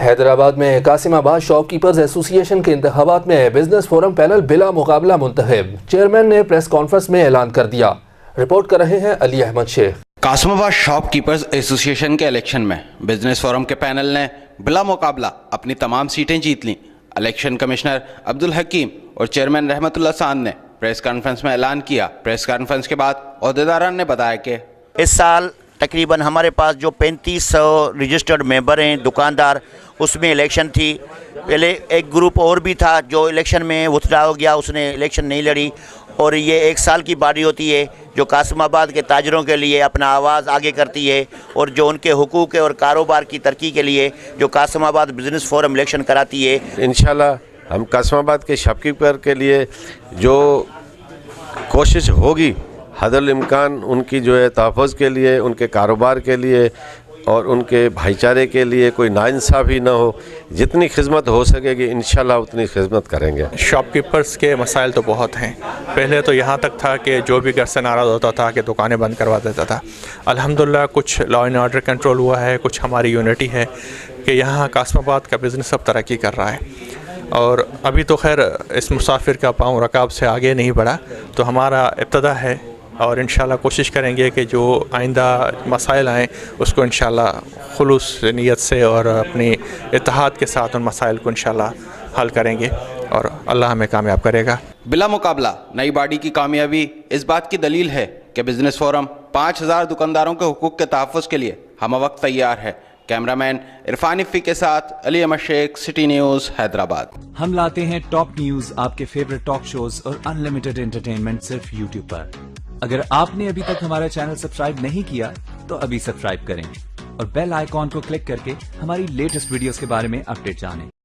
حیدرآباد میں قاسم آباد shop keepers ایسوسی ایشن کے انتخابات میں بزنس فورم پینل بلا مقابلہ منتخب، چیئرمین نے پریس کانفرنس میں اعلان کر دیا۔ رپورٹ کر رہے ہیں علی احمد شیخ۔ قاسم آباد شاپ کیپرز ایسوسی ایشن کے الیکشن میں بزنس فورم کے پینل نے بلا مقابلہ اپنی تمام سیٹیں جیت لیں۔ الیکشن کمشنر عبدالحکیم اور چیئرمین رحمت اللہ سان نے پریس کانفرنس میں اعلان کیا۔ پریس کانفرنس کے بعد عہدیداران نے بتایا کہ اس سال تقریباً ہمارے پاس جو 3500 رجسٹرڈ ممبر ہیں دکاندار، اس میں الیکشن تھی۔ پہلے ایک گروپ اور بھی تھا جو الیکشن میں وتھڈرا ہو گیا، اس نے الیکشن نہیں لڑی، اور یہ 1 سال کی باڈی ہوتی ہے جو قاسم آباد کے تاجروں کے لیے اپنا آواز آگے کرتی ہے، اور جو ان کے حقوق اور کاروبار کی ترقی کے لیے جو قاسم آباد بزنس فورم الیکشن کراتی ہے۔ انشاءاللہ ہم قاسم آباد کے شاپ کیپر کے لیے جو کوشش ہوگی حد الامکان ان کی جو ہے تحفظ کے لیے، ان کے کاروبار کے لیے اور ان کے بھائی چارے کے لیے کوئی ناانصافی نہ ہو، جتنی خدمت ہو سکے گی انشاءاللہ اتنی خدمت کریں گے۔ شاپ کیپرز کے مسائل تو بہت ہیں۔ پہلے تو یہاں تک تھا کہ جو بھی گھر سے ناراض ہوتا تھا کہ دکانیں بند کروا دیتا تھا۔ الحمدللہ کچھ لا اینڈ آرڈر کنٹرول ہوا ہے، کچھ ہماری یونٹی ہے کہ یہاں قاسم آباد کا بزنس اب ترقی کر رہا ہے، اور ابھی تو خیر اس مسافر کا پاؤں رکاب سے آگے نہیں بڑھا، تو ہمارا ابتدا ہے، اور انشاءاللہ کوشش کریں گے کہ جو آئندہ مسائل آئیں اس کو انشاءاللہ خلوص نیت سے اور اپنی اتحاد کے ساتھ ان مسائل کو انشاءاللہ حل کریں گے، اور اللہ ہمیں کامیاب کرے گا۔ بلا مقابلہ نئی باڈی کی کامیابی اس بات کی دلیل ہے کہ بزنس فورم 5000 دکانداروں کے حقوق کے تحفظ کے لیے ہمہ وقت تیار ہے۔ کیمرامین عرفان افی کے ساتھ علی احمد شیخ، سٹی نیوز، حیدرآباد۔ ہم لاتے ہیں ٹاپ نیوز، آپ کے فیورٹ ٹاک شوز اور انلمیٹڈ انٹرٹینمنٹ صرف یوٹیوب پر۔ اگر آپ نے ابھی تک ہمارا چینل سبسکرائب نہیں کیا تو ابھی سبسکرائب کریں اور بیل آئیکن کو کلک کر کے ہماری لیٹسٹ ویڈیوز کے بارے میں اپڈیٹ جانیں۔